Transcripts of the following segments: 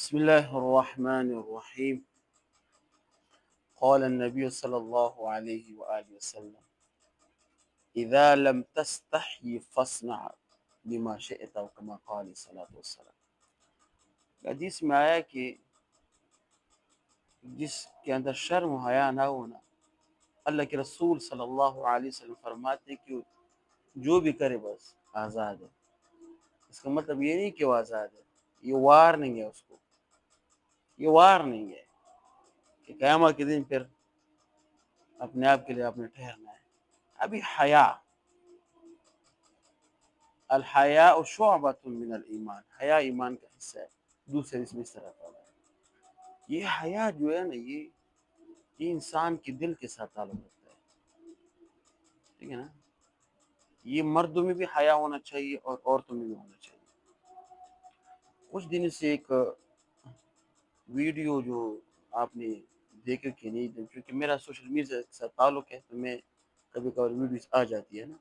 بسم الله الرحمن الرحيم. قال النبي صلى الله عليه وآله وسلم: إذا لم تستحي فاصنع بما شئت، أو كما قال صلی اللہ علیہ وسلم. حدیث میں آیا کہ جس کے اندر شرم و حیا نہ ہونا، اللہ کے رسول صلی اللہ علیہ وسلم فرماتے ہیں کہ جو بھی کرے بس آزاد ہے. اس کا مطلب یہ نہیں کہ وہ آزاد ہے، یہ وارننگ ہے. اس کو یہ وارننگ ہے کہ قیامت کے دن پھر اپنے آپ کے لیے آپ نے ٹھہرنا ہے. ابھی حیا، الحیاء شعبۃ من الایمان، حیا ایمان کا حصہ ہے. دوسرے اس میں اس طرح پڑھا ہے. یہ حیا جو ہے نا، یہ انسان کے دل کے ساتھ تعلق رکھتا ہے. ٹھیک ہے نا. یہ مردوں میں بھی حیا ہونا چاہیے اور عورتوں میں بھی ہونا چاہیے. کچھ دن سے ایک ویڈیو جو آپ نے دیکھے کہ نہیں، کیونکہ میرا سوشل میڈیا کے ساتھ تعلق ہے تو میں کبھی کبھی ویڈیوز آ جاتی ہے نا.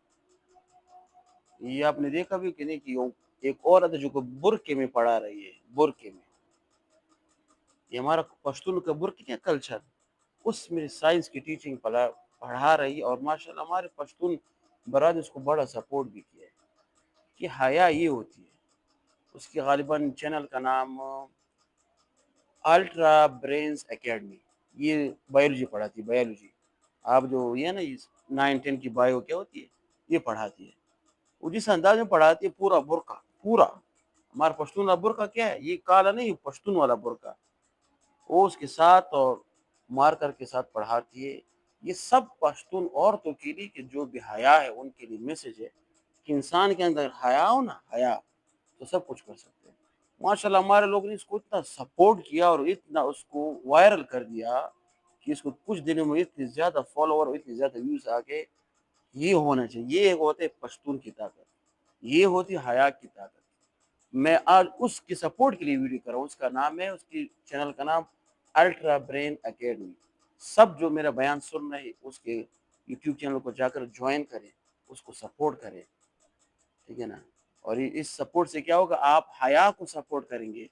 یہ آپ نے دیکھا بھی کہ نہیں کہ ایک عورت ہے جو برقعے میں پڑھا رہی ہے. برقعے میں، یہ ہمارا پشتون کا برقعے کا کلچر، اس میں سائنس کی ٹیچنگ پڑھا رہی ہے. اور ماشاءاللہ ہمارے پشتون برادری اس کو بڑا سپورٹ بھی کیا ہے کہ حیا یہ ہوتی ہے. اس کی غالباً چینل کا نام الٹرا برینز اکیڈمی. یہ بایولوجی پڑھاتی ہے. بایولوجی آپ جو یہ نا 9-10 کی بایو کیا ہوتی ہے، یہ پڑھاتی ہے. وہ جس انداز میں پڑھاتی ہے، پورا برقع، پورا ہمارا پشتون والا برقع کیا ہے، یہ کالا نہیں، پشتون والا برقع، وہ اس کے ساتھ اور مارکر کے ساتھ پڑھاتی ہے. یہ سب پشتون عورتوں کے لیے کہ جو بھی حیا ہے ان کے لیے میسج ہے کہ انسان کے اندر حیا ہو نا، حیا، تو سب کچھ کر سکتے ہیں. ماشاءاللہ ہمارے لوگوں نے اس کو اتنا سپورٹ کیا اور اتنا اس کو وائرل کر دیا کہ اس کو کچھ دنوں میں اتنی زیادہ فالوور اور اتنی زیادہ ویوز آ گئے. یہ ہونا چاہیے. یہ ہوتے پشتون کی طاقت، یہ ہوتی حیا کی طاقت. میں آج اس کی سپورٹ کے لیے ویڈیو کر رہا ہوں. اس کا نام ہے، اس کی چینل کا نام الٹرا برین اکیڈمی. سب جو میرا بیان سن رہے ہیں اس کے یوٹیوب چینل کو جا کر جوائن کریں، اس کو سپورٹ کریں. ٹھیک ہے نا. اور اس سپورٹ سے کیا ہوگا، آپ حیا کو سپورٹ کریں گے.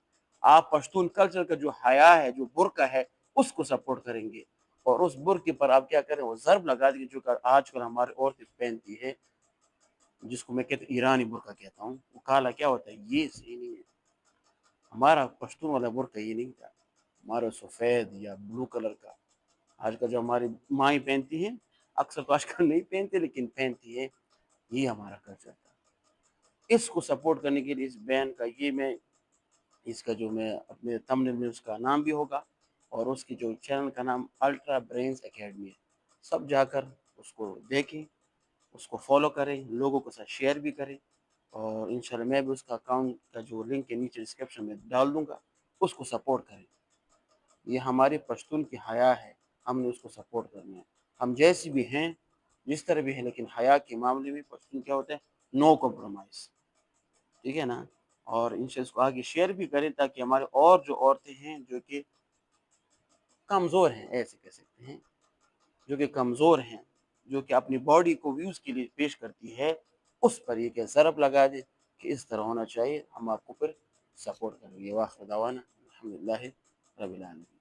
آپ پشتون کلچر کا جو حیا ہے، جو برقع ہے، اس کو سپورٹ کریں گے. اور اس برقعے پر آپ کیا کریں، وہ ضرب لگا دیں جو کہ آج کل ہماری عورتیں پہنتی ہے، جس کو میں کہتا ہوں ایرانی برقع کہتا ہوں. وہ کالا کیا ہوتا ہے، یہ صحیح نہیں ہے. ہمارا پشتون والا برقع یہ نہیں تھا. ہمارا سفید یا بلو کلر کا آج کل جو ہماری مائیں پہنتی ہیں، اکثر تو آج کل نہیں پہنتے لیکن پہنتی ہے، یہ ہمارا کلچر تھا. اس کو سپورٹ کرنے کے لیے اس بین کا یہ میں اس کا جو میں اپنے تھمبنیل میں اس کا نام بھی ہوگا، اور اس کی جو چینل کا نام الٹرا برینز اکیڈمی ہے. سب جا کر اس کو دیکھیں، اس کو فالو کریں، لوگوں کے ساتھ شیئر بھی کریں. اور انشاءاللہ میں بھی اس کا اکاؤنٹ کا جو لنک ہے نیچے ڈسکرپشن میں ڈال دوں گا، اس کو سپورٹ کریں. یہ ہمارے پشتون کی حیا ہے، ہم نے اس کو سپورٹ کرنا ہے. ہم جیسے بھی ہیں، جس طرح بھی ہیں، لیکن حیا کے معاملے میں پشتون کیا ہوتا ہے، نو کمپرومائز. ٹھیک ہے نا. اور انشاءاللہ اس کو آگے شیئر بھی کریں تاکہ ہمارے اور جو عورتیں ہیں جو کہ کمزور ہیں، ایسے کہہ سکتے ہیں، جو کہ کمزور ہیں، جو کہ اپنی باڈی کو ویوز کے لیے پیش کرتی ہے، اس پر یہ کہ ضرب لگا دے کہ اس طرح ہونا چاہیے. ہم آپ کو پھر سپورٹ کریں گے. واخر دعوانا الحمدللہ رب العالمین.